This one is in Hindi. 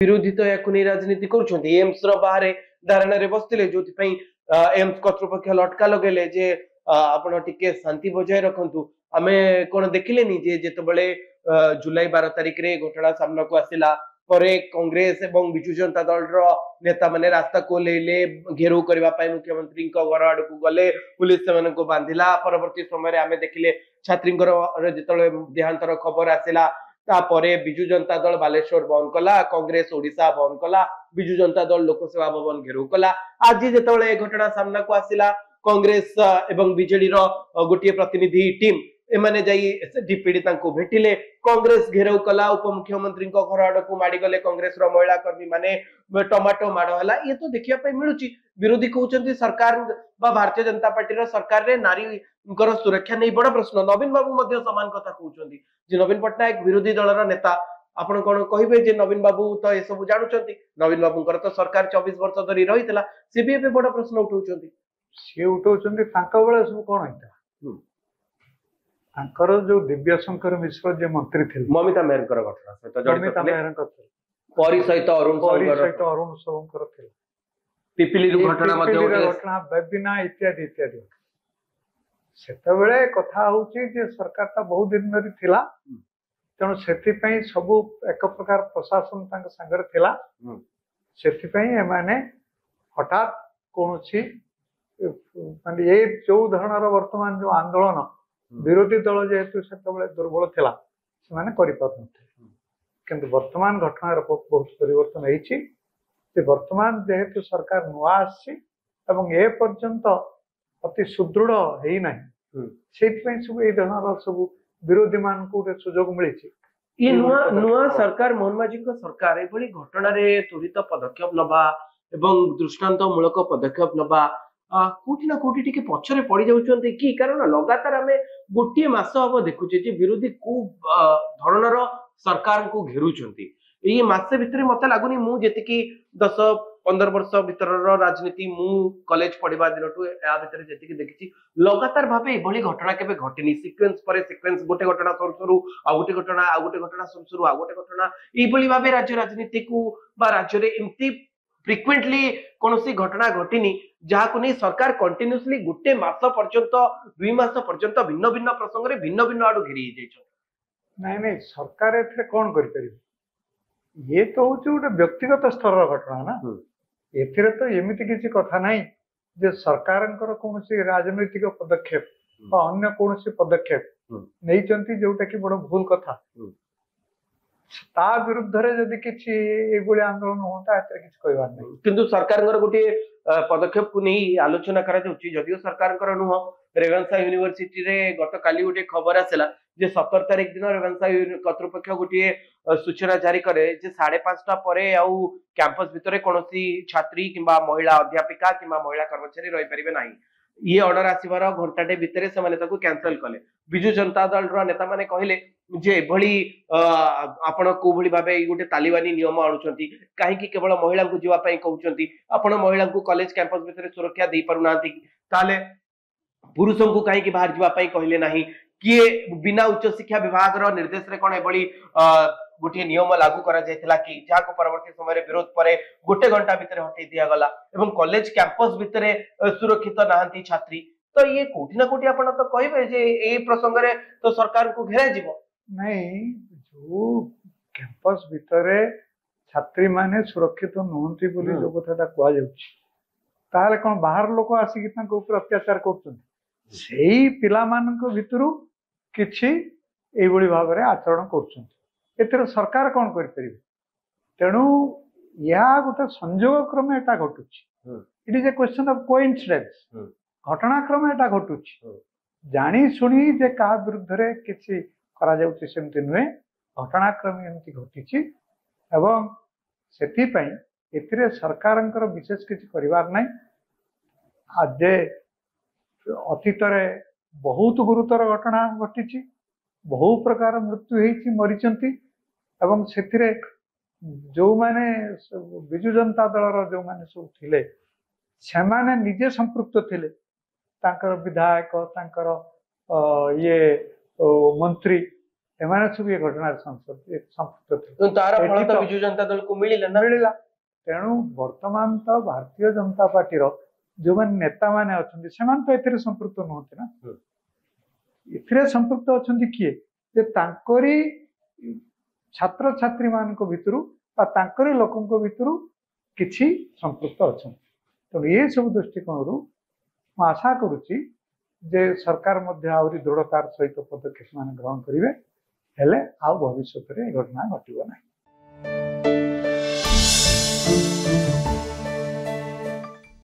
विरोधी तो या राजनीति कर एम्स बाहर धारणा रे बसते जो एम्स कर्तृपक्ष लटका लगेले जे आपण टिके शांति बजाय रखु आम कौन देखिले जे जिते जुलाई 12 तारिख रे घटना सामना को आसला कांग्रेस एवं विजु जनता दल नेता माने रास्ता को ले घेराव करने मुख्यमंत्री घर आड़ को गले पुलिस से बांधिला परवर्ती समय आम देखिले छात्री जिते देहांतर खबर आसला तापरे विजु जनता दल बालेश्वर बंद कला कांग्रेस ओडिशा बंद कला विजु जनता दल लोकसेवा भवन घेराव कला आज जिते घटना सामना को आसला कांग्रेस एवं बीजेडी गोटे प्रतिनिधि टीम एमाने जाई पीड़िता भेटिले कांग्रेस घेराव कला उपमुख्यमंत्री घर आड़ को माड़गले कांग्रेस महिला कर्मी माने टमाटो माड़ है ये तो देखा मिलूँ विरोधी कहते सरकार भारतीय जनता पार्टी सरकार रे नारी सुरक्षा नहीं बड़ प्रश्न नवीन बाबू सामान कथा कहते नवीन पट्टनायक विरोधी दलर नेता आपण कौन कहे नवीन बाबू तो ये सब जानुंट नवीन बाबू तो सरकार 24 वर्ष धरी रही सी भी बड़ प्रश्न उठाऊँ सी उठाऊँ सब कौन होता जो दिव्य शंकर मिश्र जो मंत्री थे ममिता मेहर घटना परी सहित अरुण साहू पिपिली घटना बेबिना इत्यादि इत्यादि से कथा हूँ सरकार तो बहुत दिन धरी थिला तेणु से सब एक प्रकार प्रशासन सांगे थिला से हठात कौन माने ये जो धरण वर्तमान जो आंदोलन विरोधी दल जेहेतु से दुर्बल थिला किंतु वर्तमान घटनार बहुत परिवर्तन होती वर्तमान जेहेतु सरकार नुआ ए पर्यंत अति सुदृढ़ है सब ये धरण सब विरोधी मान को सुजोग मिली ये नुआ सरकार मोहन माझी सरकार ये घटना त्वरित पदक्षेप नवा एवं दृष्टांतमूलक पदक्षेप नवा कोटी ना कोटी टिके पछरे पड़ी जाउछन्ते कि कारण लगातार आमे गोटे मास हम देखुचे जे विरोधी को धरणर सरकार को घेरुछन्ती एई मासे भितरे मते लागुनी मु जेतिकी 10-15 वर्ष भितर राजनीति मु कॉलेज पढ़िबा दिनटू या भितरे जेतिकी देखिछि लगातार भाबे एभली घटना केबे घटिनी सीक्वेंस पर सीक्वेंस गोटे घटना सरसरु आ गोटे घटना सरसरु आ गोटे घटना एभली भाबे राज्य राजनीति को बा राज्य रे एम्ति फ्रिक्वेंटली कौन सी घटना घटिनी जहाँ को नहीं सरकार कंटिन्यूसली गोटे मास पर्यंत 2 मास पर्यंत भिन्न भिन्न प्रसंग रे भिन्न भिन्न आडू घेरी नहीं नहीं सरकार ए कौन कर ये तो हूँ गोटे व्यक्तिगत स्तर घटना ना ए तो एमती किसी कथा ना जे सरकार कौन राजनैतिक पदक्षेप अन्य कौन पदक्षेप नहीं जोटा कि बड़ भूल कथा ता विरुद्ध रे जदि किछि एगुली आंदोलन होता है किछि कहबार नै किंतु सरकार गोटे पदक्षेप को नहीं आलोचना करा जाउछि जदियो सरकार नुह रेवेन्सा यूनिवर्सिटी रे गत काली गोटे खबर आसला जे 17 तारिख दिन रेवेन्सा कर्तृपक्ष गोटे सूचना जारी करे जे 5:30 परे आउ कैंपस भितरे कोनोसी छात्री किंबा महिला अध्यापिका किंबा महिला कर्मचारी रही परिबे नाही ये ऑर्डर आसीबार घंटाटे भितर से कैंसल कले विजु जनता दल नेता माने कहले जे भली आपण को भली भाबे गोटे तालिबानी नियम आणुचंती काहे कि केवल महिला को जीवा पई कहउचंती आपण महिला को कॉलेज कैंपस भितर सुरक्षा दे पारु नांती ताले पुरुषों को काहे कि बाहर जीवा पई कहले नाही किए बिना उच्च शिक्षा विभाग रो निर्देश रे कोन एभली गोटे नियम लागू करा जायतिला कि जाको परवर्ती समय विरोध परे गोटे घंटा भितर हटै दिया गला एवं कॉलेज कैंपस भितर सुरक्षित नाहंती छात्री तो ये कोठी ना कोठी आपण तो कहबे जे ए प्रसंग रे तो सरकार को घेरा जीवो नहीं जो कैंपस भितर छात्री माने सुरक्षित नहंती बोली जो कथाटा कह जाउछि ताले कोन बाहर लोक आसी कि तांको ऊपर अत्याचार करछन सेही पिला मानक भितरु किछि एभली भाबरे आचरण करछन एतिर सरकार कौन करें तेणु या गोटे संयोग क्रमे एटा घटुची it is a question of coincidence घटनाक्रमे एटा घटुची जानी सुनी जे का विरुद्ध रे किछि करा जाउची सेमति नुहे घटनाक्रमे एमति घटिची एवं सेति पई एथिरे सरकारंकर विशेष किछि करिवार नै आज अतीत रे बहुत गुरुतर घटना घटिची बहु प्रकार मृत्यु होती मरीचंती एवं से जो माने विजु जनता दल जो माने सब थिले से माने निजे संपृक्त थिले तांकर विधायक तांकर ये मंत्री ଏମାନେ ସବୁ ଏ ଘଟଣାରେ ସମ୍ପୃକ୍ତ ଥିଲେ। କିନ୍ତୁ ତାର ଫଳ ଏଠି ତ ତ ବିଜୁ ଜନତା ଦଳକୁ ମିଳିଲା ନା। ମିଳିଲା। ତେଣୁ ବର୍ତ୍ତମାନ ତ ଭାରତୀୟ ଜନତା ପାର୍ଟିର ଯୋଉମାନେ ନେତାମାନେ ଅଛନ୍ତି ସେମାନେ ତ ଏଥିରେ ସମ୍ପୃକ୍ତ ନୁହନ୍ତି ନା। ହୁଁ। ଏଥିରେ ସମ୍ପୃକ୍ତ ଅଛନ୍ତି କିଏ? ଯେ ତାଙ୍କରି ଛାତ୍ରଛାତ୍ରୀ ମାନଙ୍କ ଭିତରୁ ବା ତାଙ୍କରି ଲୋକଙ୍କ ଭିତରୁ କିଛି ସମ୍ପୃକ୍ତ ଅଛନ୍ତି। ତେଣୁ ଏ ସବୁ ଦୃଷ୍ଟିକୋଣରୁ ମୁଁ ଆଶା କରୁଛି ଯେ ସରକାର ମଧ୍ୟ ଆହୁରି ଦୃଢ଼ତାର ସହିତ ପଦକ୍ଷେପ ମାନ ଗ୍ରହଣ କରିବେ, ହେଲେ ଆଉ ଭବିଷ୍ୟତରେ ଏ ଘଟଣା ଘଟିବ ନାହିଁ।